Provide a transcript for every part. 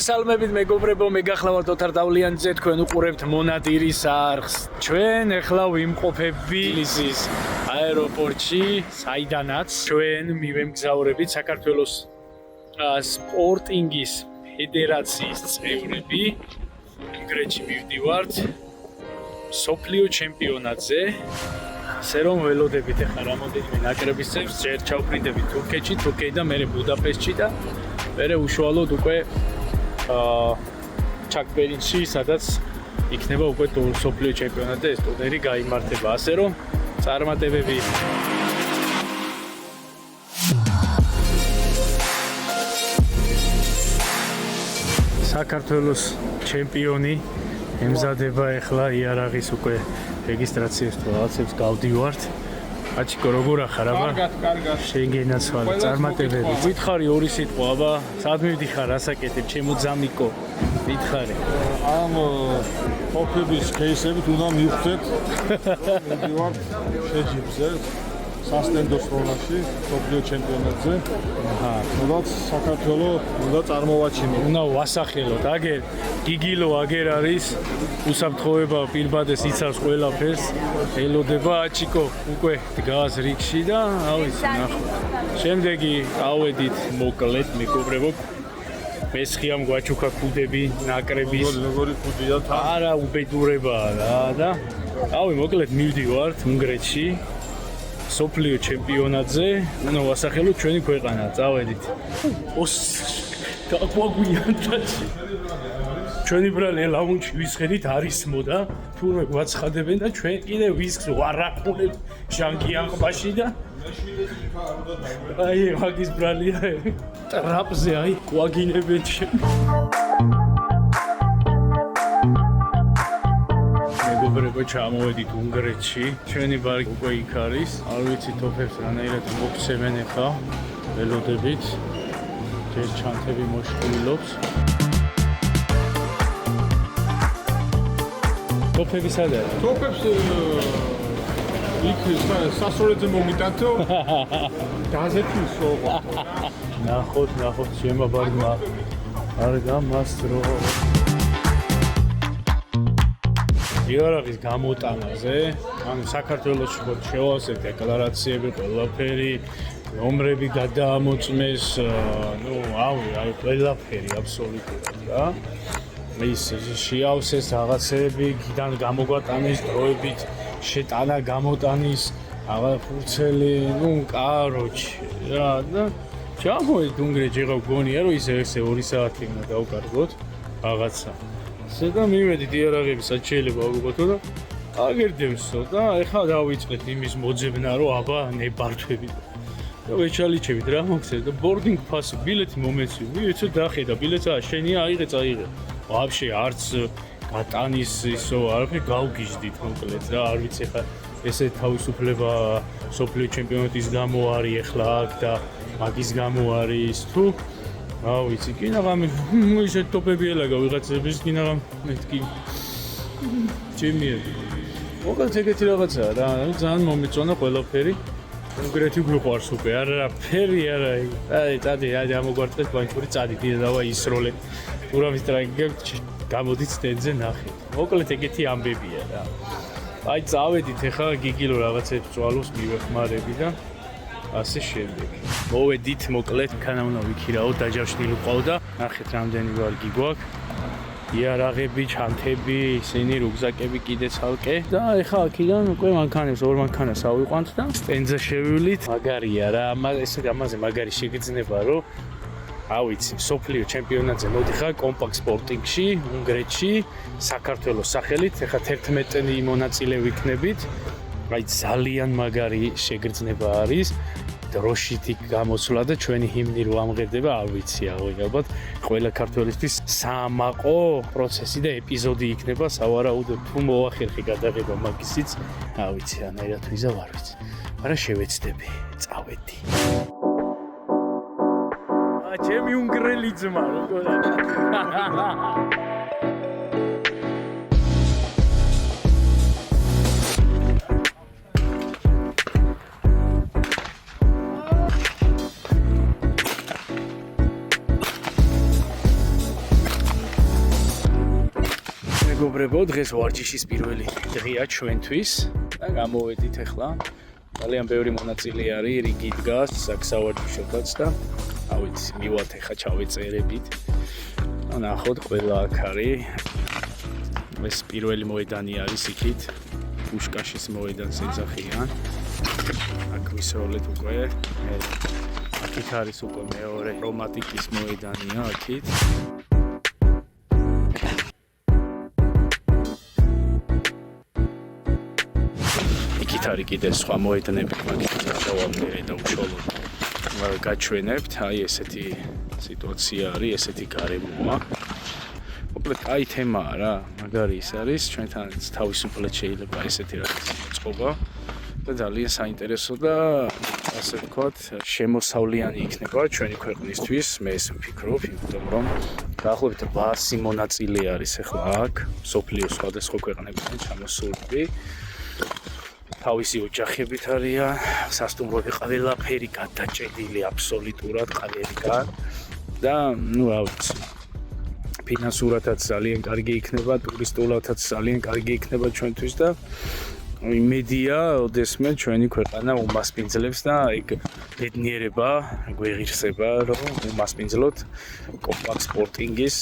მოგესალმებით მეგობრებო, მე გახლავართ ოთარ დავლიანიძე, თქვენ უყურებთ მონადირის არხს. ჩვენ ახლა ვიმყოფებით თბილისის აეროპორტში, საიდანაც ჩვენ მივემგზავრებით საქართველოს სპორტინგის ფედერაციის წევრები. ინგრეთში მივდივართ მსოფლიო ჩემპიონატზე. ასე რომ ველოდებით ახლა რამოდენიმე ნაკრების წევრს, ჯერ ჩავფრინდებით თურქეთში, თურქეთიდან მერე ბუდაპეშტში და მერე უშუალოდ უკვე ჩაკბერინში, სადაც იქნება უკვე მსოფლიო ჩემპიონატი, ეს ტურნირი გაიმართება. ასე რომ წარმატებები. საქართველოს ჩემპიონი ემზადება ახლა იარაღის უკვე რეგისტრაციას თუ რაღაცებს გავდივართ. აჩიკო როგორ ახარ აბა? კარგად. შენ გენაცვალე წარმატებები. ვითხარი ორი სიტყვა აბა, სად მივდიხარ ასაკეთებ ჩემო ძამიკო? ვითხარი. ამ ოფების кейსებით უნდა მივხვდეთ. მივდივართ შეჯიბზე, სასტენდოს როლაში, მსოფლიო ჩემპიონატზე. სადაც საქართველოს უნდა წარმოვაჩინო. უნდა ვასახელოთ, აგერ გიგილო აგერ არის უსაფრთხოება პირბადეს იცავს ყველაფერს. ელოდება აჩიკო უკვე დგას რიგში და ავიცი ნახოთ. შემდეგი ავედით მოკლედ მეგობრებო. მესხიამ გვაჩუქა ქუდები ნაკრების. როგორი ქუდია თან? არა უბედურებაა რა და ავი მოკლედ მივდივართ უნგრეთში. სოფლიო ჩემპიონატზე, უნდა ვასახელოთ ჩვენი ქვეყანა, წავედით. ოს დაგვაგვიანთაჩი. ჩვენი ბრალი ლაუნჩი ვისხედით არის მოდა, თურმე გვაცხადებენ და ჩვენ კიდე ვისკს ვარაყუნებ ჟანგიანყბაში და აი მაგის ბრალია ტრაპზე აი გვაგინებენ ჩემ. მეგობრებო, ჩამოვედით უნგრეთში. ჩვენი ბარი უკვე იქ არის. არ ვიცი თოფებს რანაირად მოგცემენ ახლა. ველოდებით. ჯერ ჩანთები მოშკვილობს. თოფები სადა? თოფებს იქ სასწორედზე მომიტანთო. გაზეთის ოღა. ნახოთ, შემა ბარმა. არ გამასწრო. იარაღის გამოტანაზე, ანუ საქართველოს შევავსებ დეკლარაციები, ყველაფერი, ნომრები გადაამოწმეს, აი ყველაფერი აბსოლუტურად რა. ის შეავსეს რაღაცები, გიდან გამოგვატანის დროებით, შეტანა გამოტანის, აღარ ფურცელი, კაროჩი რა და ჩამოვედით უნგრეთში, ეხლა გონია რომ ისე 2 საათი უნდა დავკარგოთ რაღაცა. და მივედით იარაღებისაც შეიძლება ვუყოთ და აგერდემსო და ეხლა დავიწყეთ იმის მოძებნა რომ აბა ნებართვები და ვეჩალიჩებით რა მოხდება და ბორდინგ ფასი ბილეთი მომეცი ვიცი დახედა ბილეთსა შენია აიღე წაიღე ვაფშე არც გატანის ისო არაფერი გავგიჟდით მოკლედ რა არ ვიცი ხა ესე თავისუფლება სოფლიო ჩემპიონატის გამო არის ეხლა აქ და მაგის გამო არის თუ ვიცი, კინაღამი ისეთ ტოპები ელაგა ვიღაცების კინაღამ მეთქი ჩემიერი. მოკლედ ეგეთი რაღაცაა რა, ძალიან მომეწონა ყველაფერი. უნგრეთი გვიყვარს უკვე, არაფერი არა. აი, წადი, ამოგვარტყეთ ბანჩური, წადი, დავა ისროლე. თურავის ტრაგებთ, გამოდით სტენდზე ნახეთ. მოკლედ ეგეთი ამბებია რა. აი, წავედით ახლა გიგილო რაღაცებს წვალოს მივეხმარები და ასე შემდეგ. მოვედით მოკლედ ქანა უნდა ვიქირაო დაჯავშნილი ყავდა. ნახეთ რამდენი ვარგი გვაქვს. იარაღები, ჩანთები, ისინი რუგზაკები კიდე ცალკე და ეხლა აქედან უკვე მანქანებს ორ მანქანას ავიყვანთ და სტენდზე შევივლით. მაგარია რა, ამაზე მაგარი შეგრძნება რომ ავიცი, სოფლიო ჩემპიონატზე მოდიხარ კომპაქტ სპორტინგში, უნგრეთში, საქართველოს სახელით. ეხლა 11 მონაწილე ვიქნებით. აი ძალიან მაგარი შეგრძნება არის. დროშით გამოსვლა და ჩვენი ჰიმნი რო ამღერდება, არ ვიცი ალბათ ყველა ქართველისთვის საამაყო პროცესი და ეპიზოდი იქნება, სავარაუდოდ თუ მოახერხე გადაღება მაგისიც, არ ვიცი რანაირად ვიზავ არ ვიცი. მაგრამ შევეცდები, წავედი. ჩემი უნგრელი ძმა როგორ არის? მეგობრებო, დღეს ვარჯიშის პირველი დღეა ჩვენთვის და გამოვედით ახლა. ძალიან ბევრი მონაწილე არის, რიგი დგას, აქ სავარჯიშოდაც და ავიც მივათ ახლა ჩავეწერებით. ნახოთ, ყველა აქ არის. ეს პირველი მოედანი არის იქით. პუშკაშის მოედანს ეძახიან. აქ ვისროლეთ უკვე. აქ არის უკვე მეორე რომანტიკის მოედანია აქით. იქით არის კიდე სხვა მოედნები, მაგით დავამერე და უშუალოდ გაჩვენებთ. აი ესეთი სიტუაცია არის, ესეთი გარემოა. მოკლედ კაი თემაა რა, მაგარი ის არის, ჩვენთან თავისუფლად შეიძლება ესეთი რაღაც მოწყობა და ძალიან საინტერესო და ასე ვთქვათ, შემოსავლიანი იქნება ჩვენი ქვეყნისთვის, მე ეს ვფიქრობ, იმიტომ რომ დაახლოებით 800 მონაწილე არის ახლა აქ, მსოფლიოს სხვადასხვა ქვეყნებიდან ჩამოსულები. თავისი ოჯახებით არიან, სასტუმროები ყველაფერი გადაჭედილი აბსოლუტურად ყველგან და ნუ რა ვიცი. ფინანსურადაც ძალიან კარგი იქნება, ტურისტულადაც ძალიან კარგი იქნება ჩვენთვის და იმედია, ოდესმე ჩვენი ქვეყანა უმასპინძლებს და ეგ ბედნიერება გვეღირსება, რომ უმასპინძლოთ კომპაქტ სპორტინგის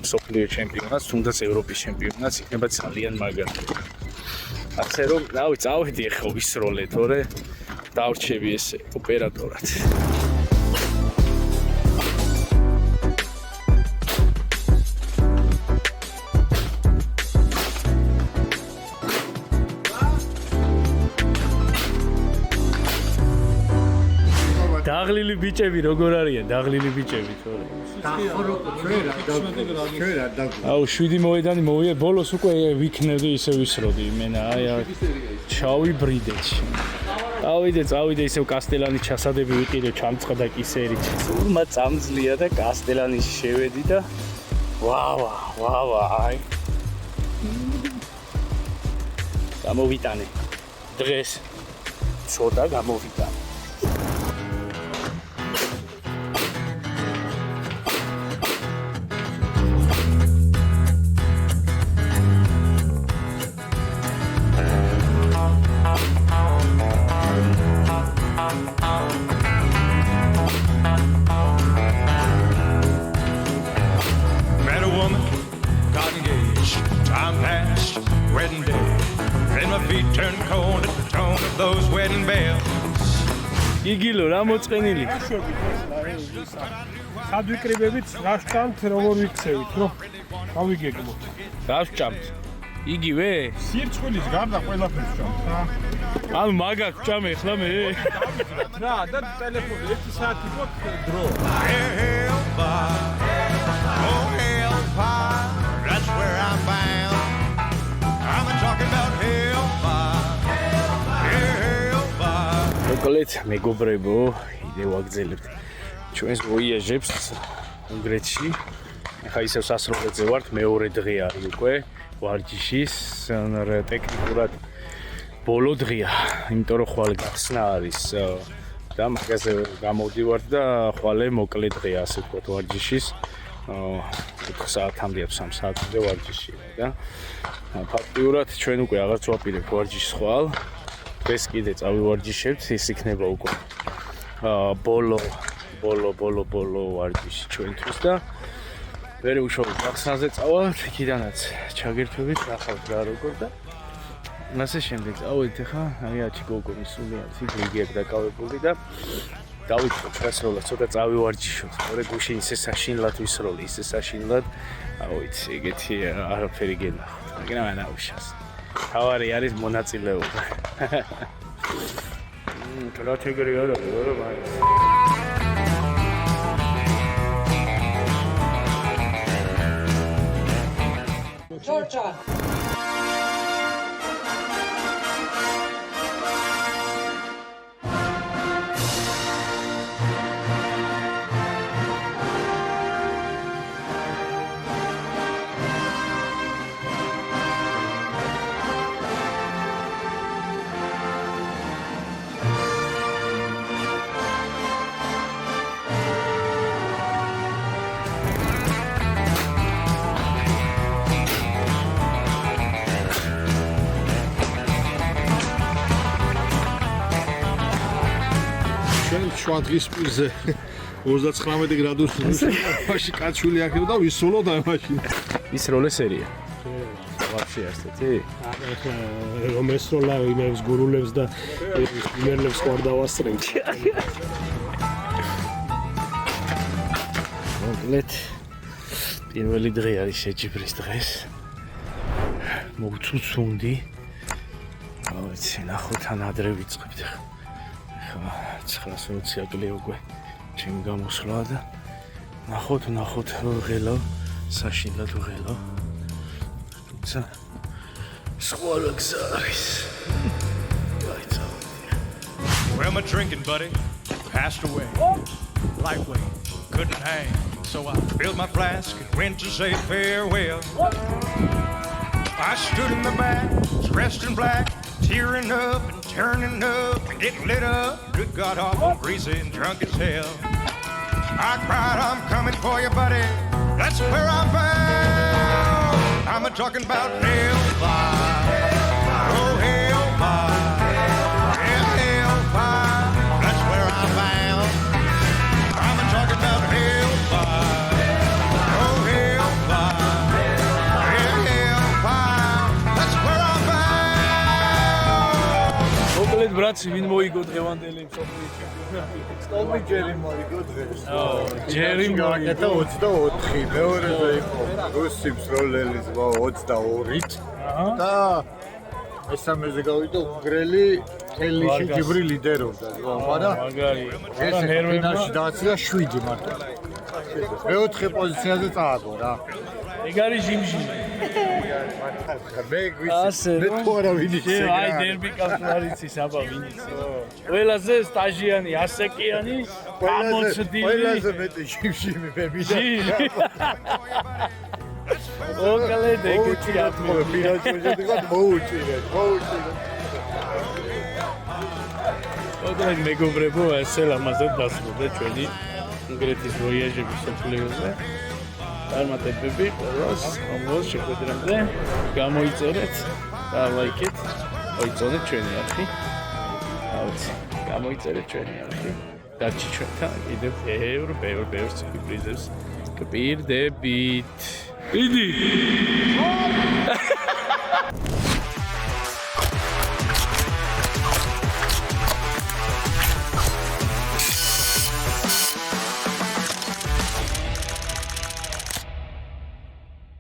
მსოფლიო ჩემპიონატს, თუნდაც ევროპის ჩემპიონატს იქნება ძალიან მაგარი. ასე რომ, რავი, წავედი ახლა ვისროლე, თორე დავრჩები ესე ოპერატორად. დაღლილი ბიჭები როგორ არიან? დაღლილი ბიჭები თორე. აუ 7 მოედანი მოვია, ბოლოს უკვე ვიქნები ისე ვისროდი, იმენა აი ჩავიბრიდე. წავიდე ისევ კასტელანის ჩასადები ვიყიდე, ჩამწყდა კისერით. სულმა წამძლია და კასტელანის შევედი და ვა, აი. გამოვიტანე. დღეს ცოტა გამოვიტანე. იგილო რა მოწყენილი? სად ვიკრიბებით, რა ვჭამთ, როგორ ვიქცევით, რომ გავიგეგმოთ. რა ვჭამთ? იგივე? სირცხვილის გარდა ყველაფერს ვჭამთ, რა. ანუ მაგას ვჭამ ახლა მე? რა, და ტელეფონი 1 საათი გვაქვს დრო. That's where I'm bound. I'm talking about hellfire. მოკლედ მეგობრებო, იდე ვაგრძელებთ ჩვენს ვოიაჟებს უნგრეთში. ახლა ისევ სასროლედზე ვართ, მეორე დღე არის უკვე ვარჯიშის, ტექნიკურად ბოლო დღეა, იმიტომ რომ ხვალე გახსნა არის და მაგაზე გამოვდივართ და ხვალე მოკლე დღეა, ასე ვთქვათ, ვარჯიშის. 4 საათამდე აქვს, 3 საათამდე ვარჯიშია და ფაქტიურად ჩვენ უკვე აღარც ვაპირებთ ვარჯიშს ხვალ. დღეს კიდე წავივარჯიშებთ, ის იქნება უკვე ბოლო ვარჯიში ჩვენთვის და მერე უშუალოდ გახსნაზე წავალთ, იქიდანაც ჩაგერთვებით, ნახავთ რა როგორ და ასე შემდეგ წავედით ახლა, აი აჩი გოგო მისული არის, იქ რიგიაკ დაკავებული და დავიწყოთ შესრულებას, ცოტა წავივარჯიშოთ, თორე გუშინ ისე საშინლად ვისროლი, ისე საშინლად, აუიც, ეგეთი არაფერი გენახოთ, მაგრამ ანაუშავს. თავარი არის მონაწილეობა. რა შეგერი არა, რა მაინც. Georgia. შუა დღის პირზე 39 გრადუსი მაშინ კაცვილი აქ და ვისულოთ აი მაშინ. ის როლე სერია. ვაფშე ასეთი? რომ ესროლა იმებს გურულებს და იმერლებს ხوار დავასწრენ. მოკლედ პირველი დღე არის შეჯიბრის დღეს. მოგწუწუნდი. ვიცი, ნახოთ ან ადრე ვიწყებთ ახლა. ახლა 9:20 აკლია უკვე ჩემი გამოსვლა და ნახოთ ღელო, საშინლად ღელო. თუმცა სხვა გზა არის. Well, my drinking buddy passed away. Lightweight, couldn't hang. So I filled my flask and went to say farewell. I stood in the back, dressed in black, tearing up and turning up and getting lit up. Good God, awful greasy and drunk as hell. I cried, I'm coming for you, buddy. That's where I'm bound. I'm talking about hellfire. Oh, hellfire. Yeah, hellfire. That's where I'm bound. I'm talking about hellfire. Oh, hellfire. Yeah, hellfire. That's where I'm bound. მოკლედ ბრაცი, ვინ მოიგო დღევანდელი მსოფლიო სტოლმი ჯერი მოიგო დღეს. ჯერი გაკეთა 24, მეორეზე იყო რუსი მსროლელი ზღვა 22-ით და მესამეზე გავიდა უნგრელი თელი შეჯიბრი ლიდერობდა ზღვა, მაგრამ მაგარი. ეს ფინალში დააცია 7 მარტო. მეოთხე პოზიციაზე წააგო რა. ეგ არის ჟიმჟიმი. მე გვიცი მე თუ არა ვინიცე აი დერბი კავშირის აბა ვინიცე. ყველაზე სტაჟიანი ასეკიანი, გამოცდილი. ყველაზე მეტი ჟიმჟიმი მე მინდა. მოკლედ ეგეთი ატყობე ფინალში მოუჭირეთ. მოკლედ მეგობრებო, ესე ლამაზად დასრულდა ჩვენი უნგრეთის ვოიაჟები მსოფლიოზე. წარმატებები ყველას, რომელს შეხვედრამდე გამოიწერეთ და ლაიქეთ, მოიწონეთ ჩვენი არხი. აუცი, გამოიწერეთ ჩვენი არხი. დარჩი ჩვენთან კიდევ ბევრ სიურპრიზებს გპირდებით. იდი!